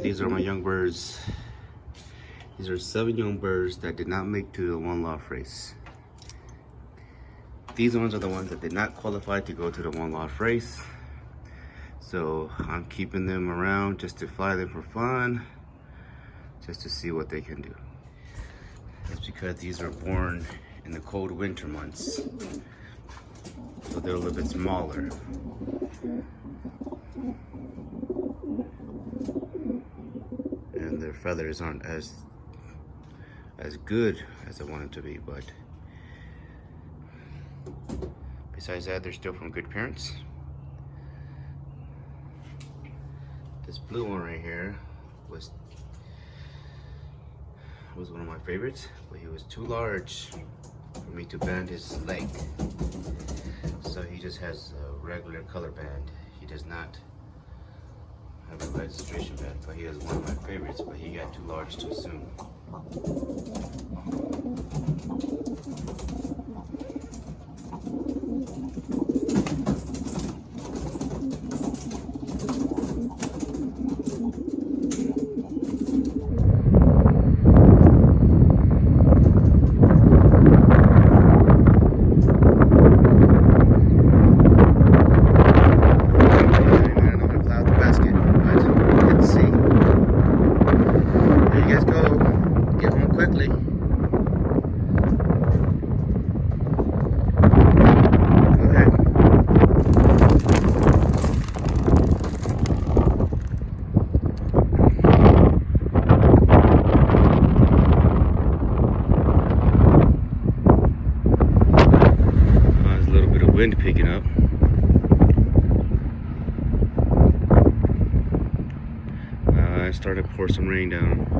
these are my young birds. These are 7 young birds that did not make to the one loft race. These ones are the ones that did not qualify to go to the one loft race. So I'm keeping them around just to fly them for fun, just to see what they can do. That's because these are born in the cold winter months, so they're a little bit smaller. And their feathers aren't as good as I want them to be, but besides that, they're still from good parents. This blue one right here was one of my favorites, but he was too large for me to band his leg. So he just has a regular color band. He does not have a registration band, but he is one of my favorites, but he got too large too soon. Wind picking up. I started to pour some rain down.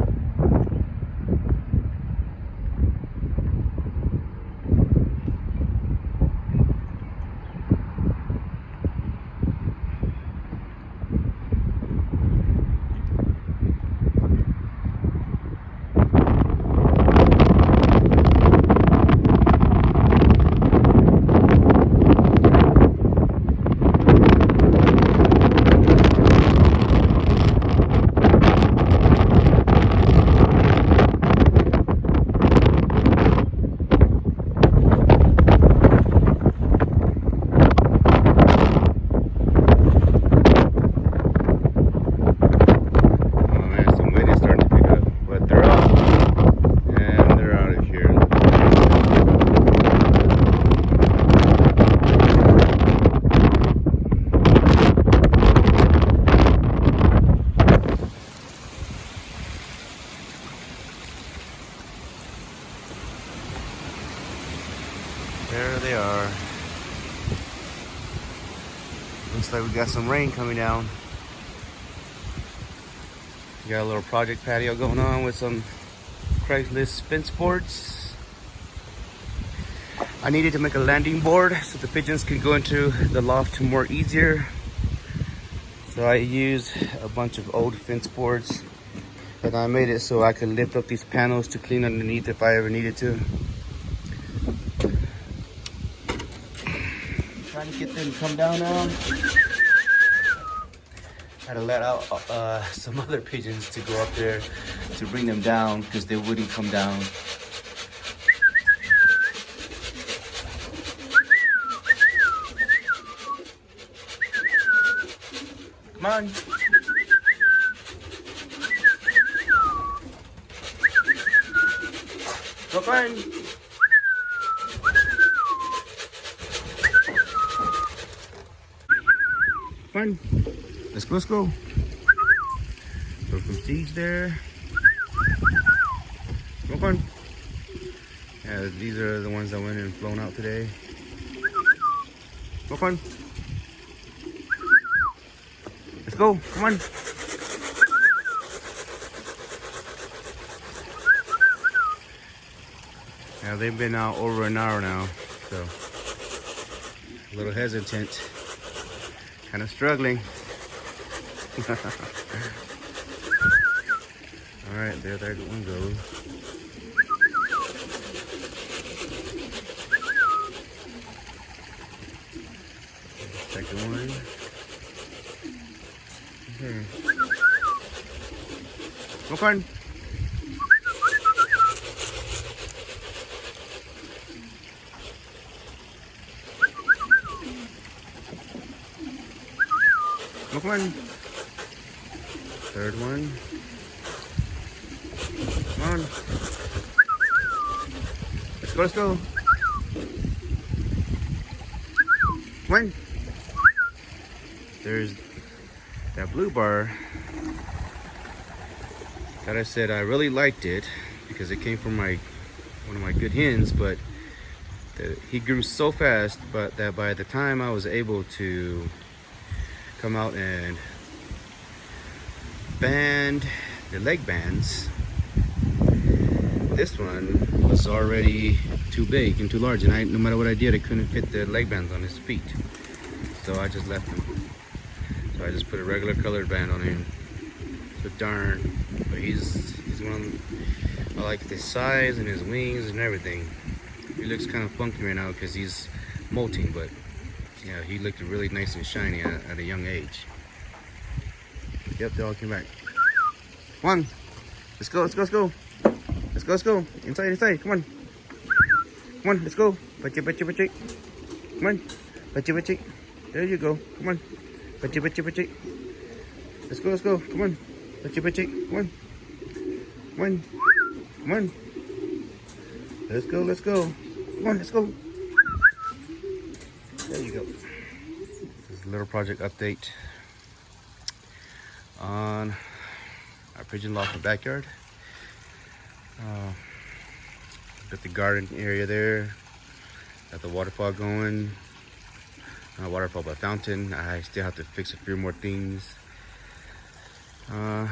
There they are. Looks like we got some rain coming down. We got a little project patio going on with some Craigslist fence boards. I needed to make a landing board so the pigeons can go into the loft more easier. So I used a bunch of old fence boards, and I made it so I could lift up these panels to clean underneath if I ever needed to. Trying to get them to come down now. Had to let out some other pigeons to go up there to bring them down because they wouldn't come down. Come on. Come on. Fun. Let's go, let's go. Throw some seeds there. Come on. Yeah, these are the ones that went and flown out today. Come on. Let's go, come on. Yeah, they've been out over an hour now, so a little hesitant. Kind of struggling. All right, there that one goes. Second one. Okay. Come on. Come on. Third one. Come on. Let's go, let's go. Come on. There's that blue bar that I said I really liked it because it came from one of my good hens, but he grew so fast, but that by the time I was able to come out and band the leg bands, this one was already too big and too large, and no matter what I did, I couldn't fit the leg bands on his feet, so I just left him. So I just put a regular colored band on him. So darn, but he's one. I like his size and his wings and everything. He looks kind of funky right now because he's molting, but yeah, he looked really nice and shiny at a young age. Yep, they all came back. Come on, let's go, let's go, let's go. Let's go, let's go. Inside, inside, come on. Come on, let's go. Bachi, bachi, bachi. Come on, bachi, bachi. There you go, come on. Bachi, bachi, bachi. Let's go, let's go, come on. Bachi, bachi, come on. Come on, come on. Let's go, let's go. Come on, let's go. There you go. This is a little project update on our pigeon loft in the backyard. Got the garden area there. Got the waterfall going. Not waterfall, but fountain. I still have to fix a few more things. Yeah,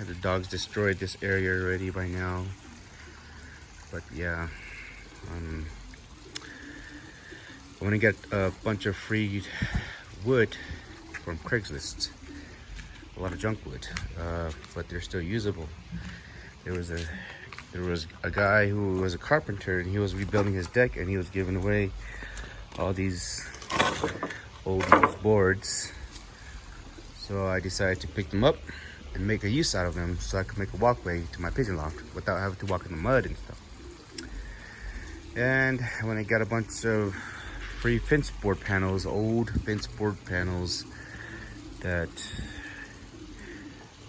the dogs destroyed this area already by now. But yeah, I'm gonna get a bunch of free wood from Craigslist. A lot of junk wood, but they're still usable. There was a guy who was a carpenter, and he was rebuilding his deck, and he was giving away all these old boards. So I decided to pick them up and make a use out of them, so I could make a walkway to my pigeon loft without having to walk in the mud and stuff. And when I got a bunch of free fence board panels, old fence board panels that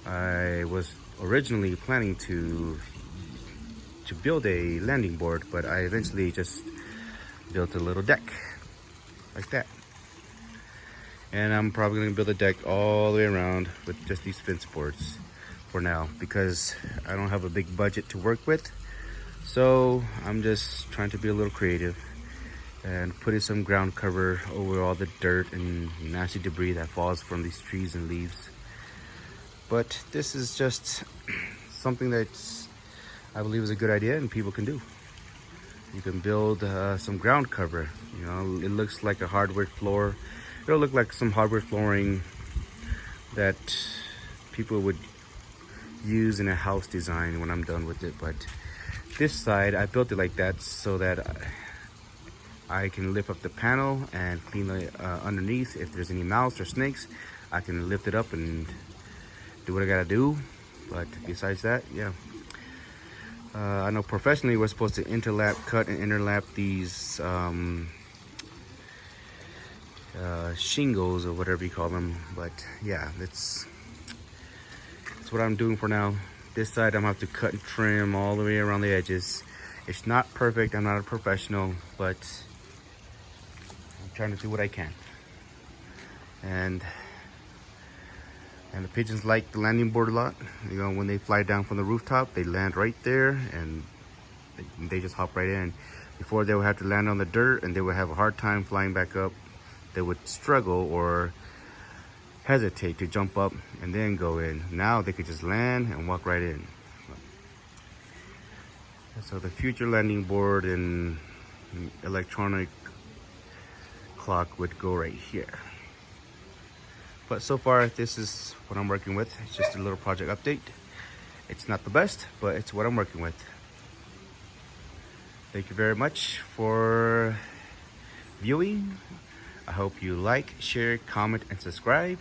I was originally planning to build a landing board, but I eventually just built a little deck like that. And I'm probably gonna build a deck all the way around with just these fence boards for now, because I don't have a big budget to work with. So I'm just trying to be a little creative and putting some ground cover over all the dirt and nasty debris that falls from these trees and leaves. But this is just something that's, I believe, is a good idea and people can do. You can build some ground cover. You know, it looks like a hardwood floor. It'll look like some hardwood flooring that people would use in a house design when I'm done with it. But this side, I built it like that so that I can lift up the panel and clean it underneath. If there's any mouse or snakes, I can lift it up and do what I gotta do. But besides that, yeah. I know professionally we're supposed to cut and interlap these shingles or whatever you call them, but yeah, that's what I'm doing for now. This side I'm gonna have to cut and trim all the way around the edges. It's not perfect, I'm not a professional, but I'm trying to do what I can. And the pigeons like the landing board a lot. You know, when they fly down from the rooftop, they land right there and they just hop right in. Before, they would have to land on the dirt and they would have a hard time flying back up. They would struggle or hesitate to jump up and then go in. Now they could just land and walk right in. So the future landing board and electronic clock would go right here. But so far, this is what I'm working with. It's just a little project update. It's not the best, but it's what I'm working with. Thank you very much for viewing. I hope you like, share, comment, and subscribe.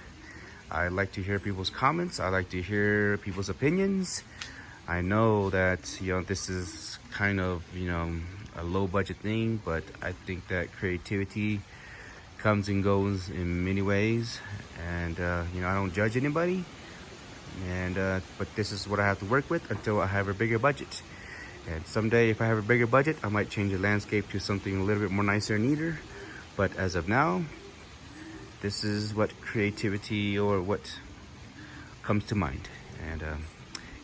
I like to hear people's comments. I like to hear people's opinions. I know that, you know, this is kind of, you know, a low budget thing, but I think that creativity comes and goes in many ways. And, you know, I don't judge anybody. And, but this is what I have to work with until I have a bigger budget. And someday, if I have a bigger budget, I might change the landscape to something a little bit more nicer and neater. But as of now, this is what creativity or what comes to mind. And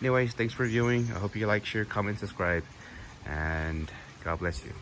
anyways, thanks for viewing. I hope you like, share, comment, subscribe, and God bless you.